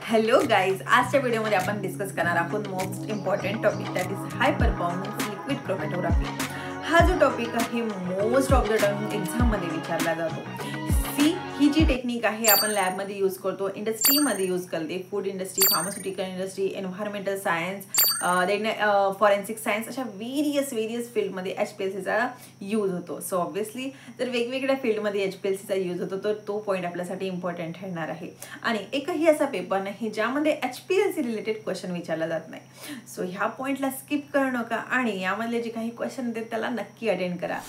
Hello guys, आजच्या व्हिडिओमध्ये आपण डिस्कस करणार आहोत most important topic that is high performance liquid chromatography. हा जो टॉपिक आहे मोस्ट ऑफ द टाइम एक्झाममध्ये विचारला जातो. ही जी टेक्निक आहे आपण लॅबमध्ये यूज करतो, इंडस्ट्रीमध्ये यूज करते, food industry, pharmaceutical industry, environmental science, forensic science, अशा वेरियस फील्डमध्ये HPLCचा यूज होतो. सो ऑब्व्हियसली जर वेगवेगळ्या फील्डमध्ये HPLCचा यूज होतो तर तो पॉईंट आपल्यासाठी इम्पॉर्टंट ठरणार आहे. आणि एकही असा पेपर नाही ज्यामध्ये HPLC रिलेटेड क्वेश्चन विचारला जात नाही. सो ह्या पॉईंटला स्किप करू नका आणि यामधले जे काही क्वेश्चन आहेत त्याला नक्की अटेंड करा.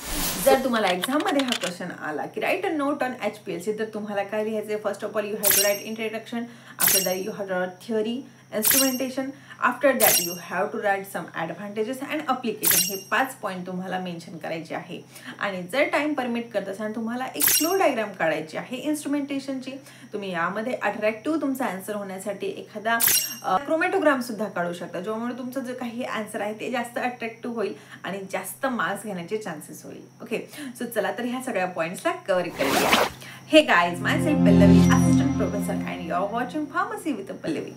जर तुम्हाला एक्झाममध्ये हा क्वेश्चन आला की write a note on HPLC, तर तुम्हाला काय लिहायचे? First of all you have to write introduction, after that you have to write theory, instrumentation, after that you have to write some advantages and application. हे 5 point तुम्हाला mention करायचे आहे. आणि जर टाइम परमिट करत असाल तुम्हाला एक फ्लो डायग्राम काढायची आहे इन्स्ट्रुमेंटेशनची. तुम्ही यामध्ये अट्रॅक्टिव्ह तुमचा आन्सर होण्यासाठी एखादा क्रोमॅटोग्राम सुद्धा काढू शकता, ज्यामुळे तुमचं जे काही आन्सर आहे ते जास्त अट्रॅक्टिव्ह होईल आणि जास्त मार्क्स घेण्याचे चान्सेस होईल. ओके, सो चला तर ह्या सगळ्या पॉइंट्सला कव्हर करूया. Hey guys, myself Pallavi, assistant professor, and you are watching pharmacy with Pallavi.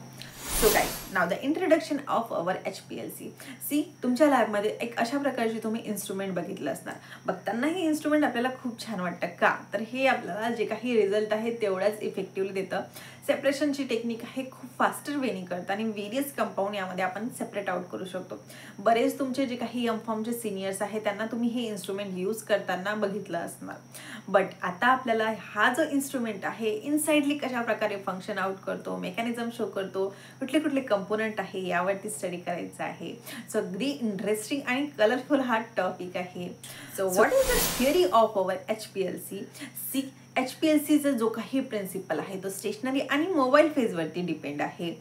So guys, now the introduction of our HPLC. See, तुमच्या लॅबमध्ये एक अशा प्रकारची तुम्ही इन्स्ट्रुमेंट बघितलं असणार. बघताना हे इन्स्ट्रुमेंट आपल्याला खूप छान वाटतं का? तर हे आपल्याला जे काही रिझल्ट आहे तेवढाच इफेक्टिव्हली देतं. सेपरेशनची टेक्निक आहे खूप फास्टर वेनी करतं आणि वेरियस कंपाऊंड यामध्ये आपण सेपरेट आउट करू शकतो. बरेच तुमचे जे काही एमफॉर्मचे सिनियर्स आहेत त्यांना तुम्ही हे इन्स्ट्रुमेंट यूज करताना बघितलं असणार. बट आता आपल्याला हा जो इन्स्ट्रुमेंट आहे इनसाइडली कशा प्रकारे फंक्शन आउट करतो, मेकॅनिझम शो करतो, कुठले कंपोनंट आहे यावरती स्टडी करायचं आहे. सो अगदी इंटरेस्टिंग आणि कलरफुल हा टॉपिक आहे. So what is the theory of our HPLC? See, HPLCचा जो काही प्रिन्सिपल आहे तो स्टेशनरी आणि मोबाईल फेजवरती डिपेंड आहे.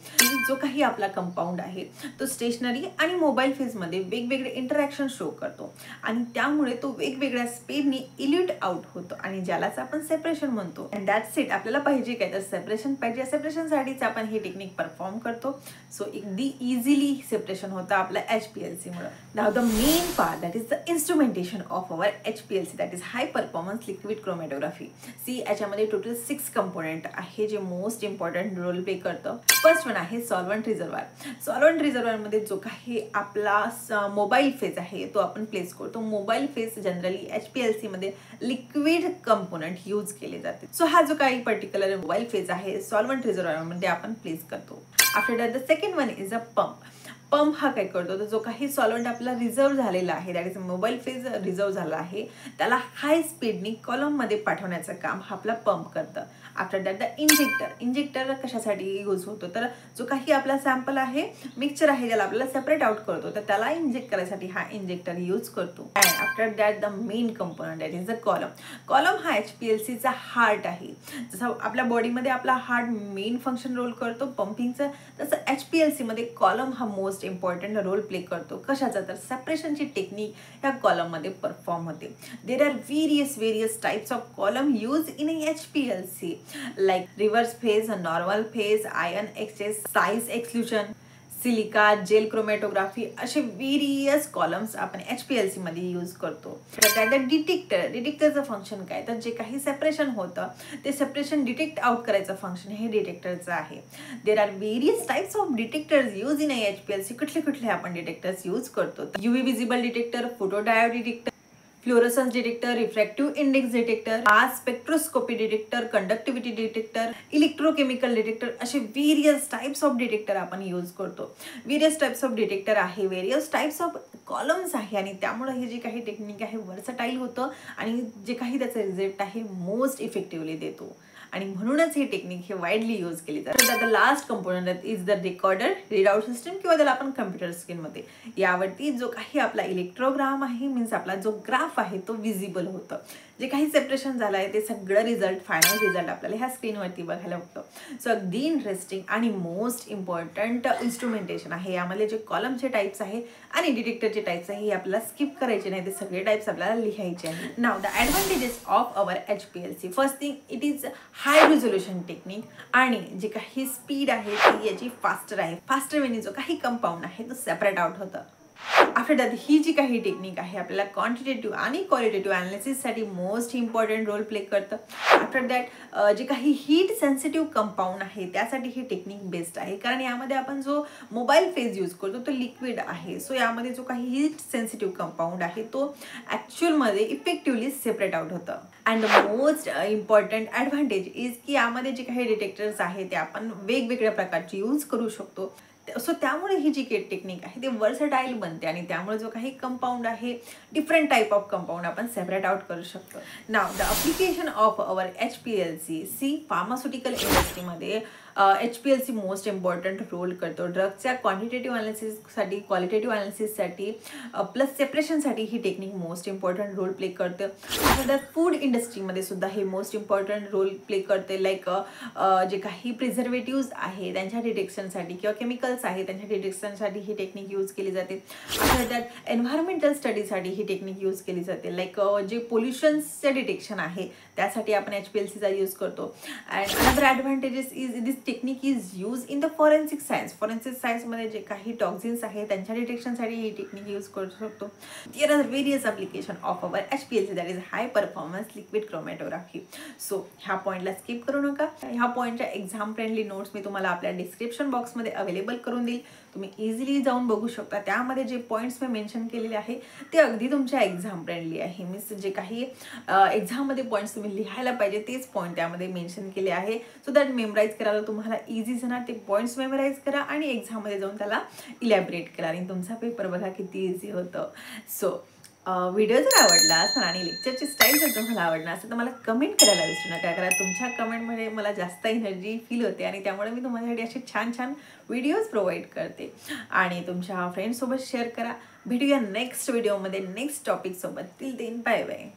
जो काही आपला कंपाऊंड आहे तो स्टेशनरी आणि मोबाईल फेजमध्ये वेगवेगळे इंटरॅक्शन शो करतो आणि त्यामुळे तो वेगवेगळ्या स्पीडने इल्युट आउट होतो आणि ज्यालाच आपण सेपरेशन म्हणतो. And that's it. आपल्याला पाहिजे काय तर सेपरेशन पाहिजे. सेपरेशनसाठीच आपण ही टेक्निक परफॉर्म करतो. सो अगदी इझिली सेपरेशन होतं आपल्या HPLC मुळे. Now the main part that is the instrumentation of our HPLC, that is high performance liquid chromatography. See, याच्यामध्ये टोटल 6 कंपोनेंट आहे जे मोस्ट इम्पॉर्टंट रोल प्ले करतं. फर्स्ट वन आहे सॉल्व्हंट रिझर्वायर. सॉल्व्हंट रिझर्वायरमध्ये जो काही आपला मोबाईल फेज आहे तो आपण प्लेस करतो. मोबाईल फेज जनरली HPLC मध्ये लिक्विड कंपोनेंट यूज केले जाते. सो हा जो काही पर्टिक्युलर मोबाईल फेज आहे सॉल्व्हंट रिझर्वायरमध्ये आपण प्लेस करतो. After that the second one is a pump. Pump हा काय करतो तर जो काही सॉल्व्हंट आपला रिझर्व झालेला आहे, that is mobile phase reserve झाला आहे, त्याला हाय स्पीडनी कॉलममध्ये पाठवण्याचं काम हा आपला पंप करतं. After that the injector. Injector कशासाठी यूज होतो तर जो काही आपला सॅम्पल आहे, मिक्सचर आहे, ज्याला आपल्याला सेपरेट आउट करतो तर त्याला इंजेक्ट करायसाठी हा इंजेक्टर यूज करतो. And after that the main component that is the column. Column हा HPLCचा हार्ट आहे. जसं आपल्या बॉडीमध्ये आपला हार्ट मेन फंक्शन रोल करतो पंपिंगचं, तसं HPLC मध्ये कॉलम हा मोस्ट इम्पॉर्टंट रोल प्ले करतो. कशाचा तर सेपरेशनची टेक्निक ह्या कॉलम मध्ये परफॉर्म होते. There are various types of column use in HPLC like reverse phase, normal phase, ion exchange, size exclusion, silica, gel chromatography, असे वेरियस कॉलम्स आपण HPLC मध्ये use करतो. डिटेक्टरचं फंक्शन काय तर जे काही सेपरेशन होतं ते सेपरेशन डिटेक्ट आउट करायचं फंक्शन हे डिटेक्टरचं आहे. There are various types of detectors use in HPLC. कुठले आपण डिटेक्टर्स यूज करतो? UV visible detector, photodiode detector, fluorescence detector, refractive index detector, mass spectroscopy detector, conductivity detector, electrochemical detector, असे various types of detector आपण use करतो. Various types of detector आहे, various types of columns आहे आणि त्यामुळे हे जे काही टेक्निक आहे वर्सटाईल होतं आणि जे काही त्याचा रिझल्ट आहे मोस्ट इफेक्टिव्हली देतो आणि म्हणूनच ही टेक्निक हे वाईडली यूज केली जाते. The last component is the recorder readout system किंवा त्याला आपण कम्प्युटर स्क्रीनमध्ये यावरती जो काही आपला इलेक्ट्रोग्राम आहे मीन्स आपला जो ग्राफ आहे तो विजिबल होतं. जे काही सेपरेशन झालं आहे ते सगळं रिझल्ट, फायनल रिझल्ट आपल्याला ह्या स्क्रीनवरती बघायला होतं. सो अगदी इंटरेस्टिंग आणि मोस्ट इम्पॉर्टंट इन्स्ट्रुमेंटेशन आहे. यामध्ये जे कॉलमचे टाइप्स आहे आणि डिटेक्टरचे टाइप्स आहे हे आपल्याला स्किप करायचे नाही, ते सगळे टाइप्स आपल्याला लिहायचे आहे. नाव the advantages of our HPLC. First thing, it is high resolution technique आणि जे काही स्पीड आहे ती याची फास्टर आहे. फास्टर वेनी जो काही कंपाऊंड आहे तो सेपरेट आउट होतं. आफ्टर दॅट ही जी काही टेक्निक आहे आपल्याला क्वांटिटेटिव्ह आणि क्वालिटेटिव्ह अनालिसिससाठी मोस्ट इम्पॉर्टंट रोल प्ले करतं. आफ्टर दॅट जे काही हीट सेन्सिटिव्ह कंपाऊंड आहे त्यासाठी ही टेक्निक बेस्ट आहे, कारण यामध्ये आपण जो मोबाईल फेज यूज करतो तो लिक्विड आहे. सो यामध्ये जो काही हीट सेन्सिटिव्ह कंपाऊंड आहे तो ॲक्च्युअलमध्ये इफेक्टिव्हली सेपरेट आउट होतं. And most important advantage is की यामध्ये जे काही डिटेक्टर्स आहे ते आपण वेगवेगळ्या प्रकारचे यूज करू शकतो. सो त्यामुळे ही जी टेक्निक आहे ते वर्सटाईल बनते आणि त्यामुळे जो काही कंपाऊंड आहे डिफरंट टाईप ऑफ कंपाऊंड आपण सेपरेट आउट करू शकतो. Now the application of our HPLC pharmaceutical इंडस्ट्रीमध्ये HPLC मोस्ट इम्पॉर्टंट रोल करतो. ड्रगच्या क्वांटिटेटिव्ह अनालिसिससाठी, क्वालिटेटिव्ह अनालिसिससाठी प्लस सेपरेशनसाठी ही technique most important role play करते. त्यानंतर फूड इंडस्ट्रीमध्ये सुद्धा हे मोस्ट इम्पॉर्टंट रोल प्ले करते. लाईक जे काही प्रिझर्वेटिव्ज आहे त्यांच्या डिटेक्शनसाठी किंवा केमिकल्स आहे त्यांच्या डिटेक्शनसाठी ही टेक्निक यूज केली जाते. आफ्टर दॅट एन्व्हायरमेंटल स्टडीसाठी ही टेक्निक यूज केली जाते. लाईक जे पोल्युशन्सचे डिटेक्शन आहे त्यासाठी आपण HPLCचा यूज करतो. And another advantages is this technique is use in the forensic science. Forensic सायन्समध्ये जे काही टॉक्झिन्स आहे त्यांच्या डिटेक्शनसाठी ही टेक्निक यूज करू शकतो. There are various application of our HPLC that is high performance liquid chromatography. So ह्या पॉईंटला स्किप करू नका. ह्या पॉईंटच्या एक्झाम फ्रेंडली नोट्स मी तुम्हाला आपल्या डिस्क्रिप्शन बॉक्समध्ये अवेलेबल करून देईल. तुम्ही इझिली जाऊन बघू शकता. त्यामध्ये जे पॉईंट्स मी मेन्शन केलेले आहे ते अगदी तुमच्या एक्झाम फ्रेंडली आहे. मीन्स जे काही एक्झाममध्ये पॉईंट्स तुम्ही लिहायला पाहिजे तेच पॉईंट त्यामध्ये मेन्शन केले आहे. सो दॅट मेमराईज करायला तुम्हाला इझी जाणार. ते पॉईंट्स मेमराईज करा आणि एक्झाममध्ये जाऊन त्याला इलॅबरेट करा आणि तुमचा पेपर बघा किती इझी होतं. सो व्हिडिओ जर आवडला असेल आणि लेक्चरची स्टाईल जर तुम्हाला आवडणार असेल तर मला कमेंट करायला विसरू नका, कारण तुमच्या कमेंटमध्ये मला जास्त एनर्जी फील होते आणि त्यामुळे मी तुम्हासाठी असे छान छान व्हिडिओज प्रोव्हाइड करते. आणि तुमच्या फ्रेंड्ससोबत शेअर करा. भेटूया नेक्स्ट व्हिडिओमध्ये नेक्स्ट टॉपिकसोबत. Till then bye bye.